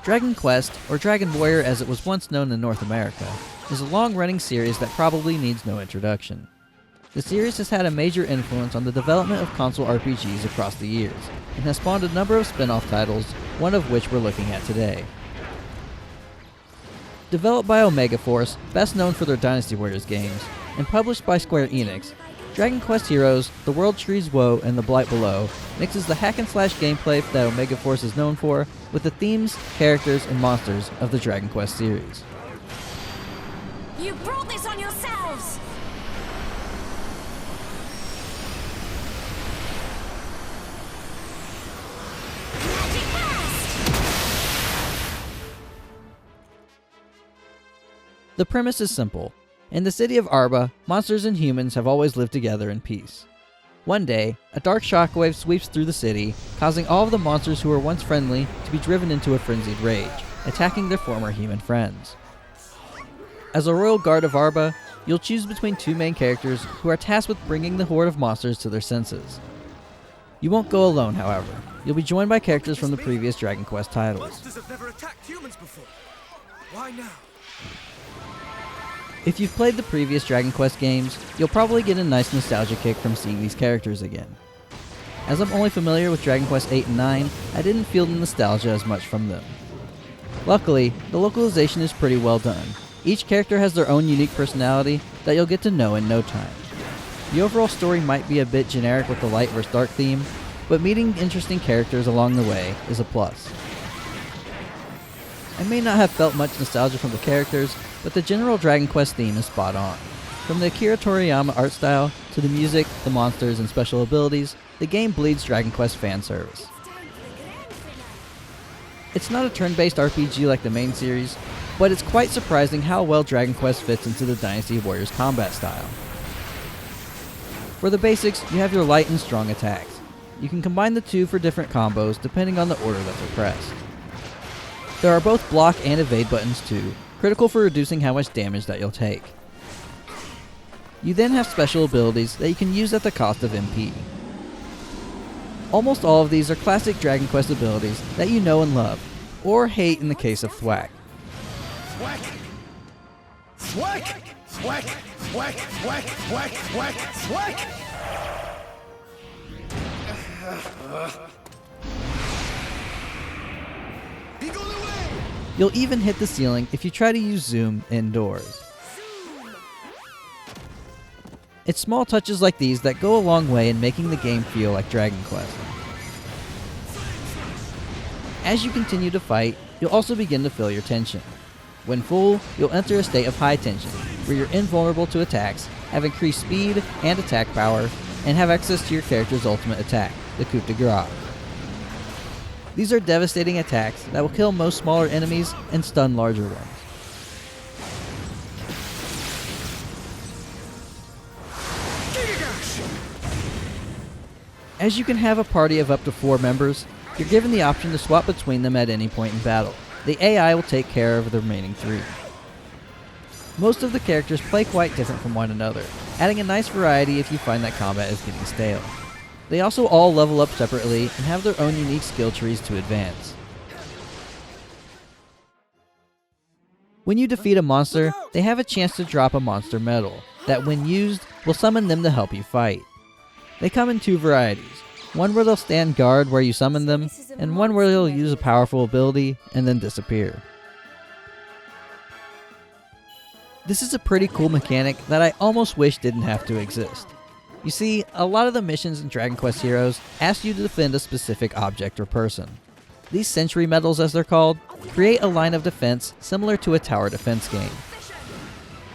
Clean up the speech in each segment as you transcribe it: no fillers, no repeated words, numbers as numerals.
Dragon Quest, or Dragon Warrior as it was once known in North America, is a long-running series that probably needs no introduction. The series has had a major influence on the development of console RPGs across the years, and has spawned a number of spin-off titles, one of which we're looking at today. Developed by Omega Force, best known for their Dynasty Warriors games, and published by Square Enix, Dragon Quest Heroes, The World Tree's Woe, and The Blight Below mixes the hack-and-slash gameplay that Omega Force is known for with the themes, characters, and monsters of the Dragon Quest series. You brought this on yourselves! Magic burst! The premise is simple. In the city of Arba, monsters and humans have always lived together in peace. One day, a dark shockwave sweeps through the city, causing all of the monsters who were once friendly to be driven into a frenzied rage, attacking their former human friends. As a royal guard of Arba, you'll choose between two main characters who are tasked with bringing the horde of monsters to their senses. You won't go alone, however. You'll be joined by characters from the previous Dragon Quest titles. Monsters have never attacked humans before. Why now? If you've played the previous Dragon Quest games, you'll probably get a nice nostalgia kick from seeing these characters again. As I'm only familiar with Dragon Quest 8 and 9, I didn't feel the nostalgia as much from them. Luckily, the localization is pretty well done. Each character has their own unique personality that you'll get to know in no time. The overall story might be a bit generic with the light versus dark theme, but meeting interesting characters along the way is a plus. I may not have felt much nostalgia from the characters, but the general Dragon Quest theme is spot on. From the Akira Toriyama art style, to the music, the monsters, and special abilities, the game bleeds Dragon Quest fan service. It's not a turn-based RPG like the main series, but it's quite surprising how well Dragon Quest fits into the Dynasty Warriors combat style. For the basics, you have your light and strong attacks. You can combine the two for different combos depending on the order that they're pressed. There are both block and evade buttons too, critical for reducing how much damage that you'll take. You then have special abilities that you can use at the cost of MP. Almost all of these are classic Dragon Quest abilities that you know and love, or hate in the case of Thwack. Thwack! Thwack! Thwack! Thwack! Thwack! Thwack! Thwack! Thwack! Eagle away! You'll even hit the ceiling if you try to use Zoom indoors. It's small touches like these that go a long way in making the game feel like Dragon Quest. As you continue to fight, you'll also begin to feel your tension. When full, you'll enter a state of high tension, where you're invulnerable to attacks, have increased speed and attack power, and have access to your character's ultimate attack, the coup de grace. These are devastating attacks that will kill most smaller enemies and stun larger ones. As you can have a party of up to 4 members, you're given the option to swap between them at any point in battle. The AI will take care of the remaining 3. Most of the characters play quite different from one another, adding a nice variety if you find that combat is getting stale. They also all level up separately and have their own unique skill trees to advance. When you defeat a monster, they have a chance to drop a monster medal, that when used, will summon them to help you fight. They come in 2 varieties, one where they'll stand guard where you summon them, and one where they'll use a powerful ability and then disappear. This is a pretty cool mechanic that I almost wish didn't have to exist. You see, a lot of the missions in Dragon Quest Heroes ask you to defend a specific object or person. These sentry medals, as they're called, create a line of defense similar to a tower defense game.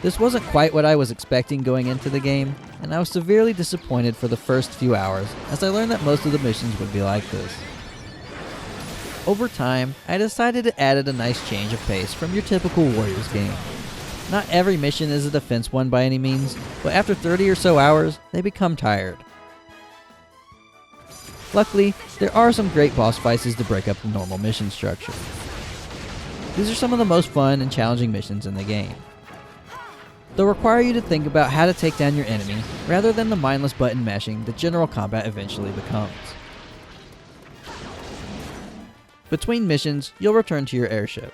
This wasn't quite what I was expecting going into the game, and I was severely disappointed for the first few hours as I learned that most of the missions would be like this. Over time, I decided it added a nice change of pace from your typical Warriors game. Not every mission is a defense one by any means, but after 30 or so hours, they become tired. Luckily, there are some great boss fights to break up the normal mission structure. These are some of the most fun and challenging missions in the game. They'll require you to think about how to take down your enemy, rather than the mindless button mashing that general combat eventually becomes. Between missions, you'll return to your airship.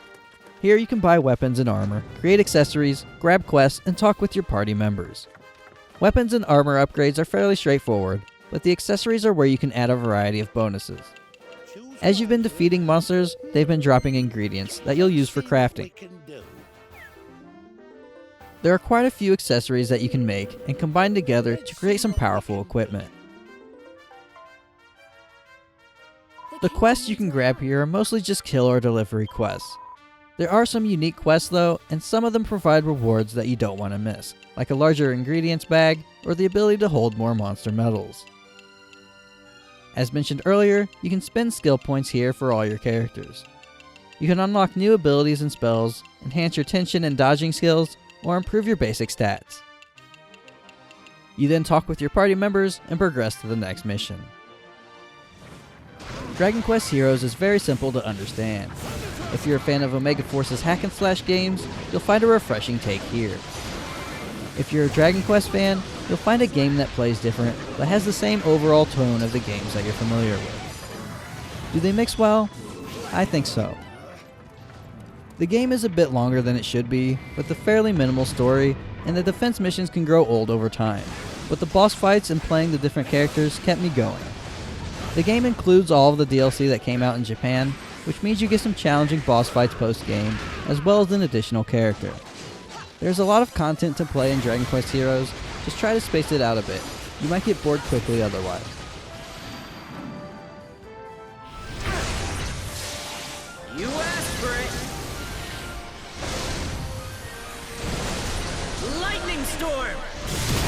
Here you can buy weapons and armor, create accessories, grab quests, and talk with your party members. Weapons and armor upgrades are fairly straightforward, but the accessories are where you can add a variety of bonuses. As you've been defeating monsters, they've been dropping ingredients that you'll use for crafting. There are quite a few accessories that you can make and combine together to create some powerful equipment. The quests you can grab here are mostly just kill or delivery quests. There are some unique quests though, and some of them provide rewards that you don't want to miss, like a larger ingredients bag or the ability to hold more monster medals. As mentioned earlier, you can spend skill points here for all your characters. You can unlock new abilities and spells, enhance your tension and dodging skills, or improve your basic stats. You then talk with your party members and progress to the next mission. Dragon Quest Heroes is very simple to understand. If you're a fan of Omega Force's hack and slash games, you'll find a refreshing take here. If you're a Dragon Quest fan, you'll find a game that plays different, but has the same overall tone of the games that you're familiar with. Do they mix well? I think so. The game is a bit longer than it should be, with a fairly minimal story, and the defense missions can grow old over time, but the boss fights and playing the different characters kept me going. The game includes all of the DLC that came out in Japan, which means you get some challenging boss fights post-game, as well as an additional character. There's a lot of content to play in Dragon Quest Heroes, just try to space it out a bit. You might get bored quickly otherwise. You asked for it. Lightning storm.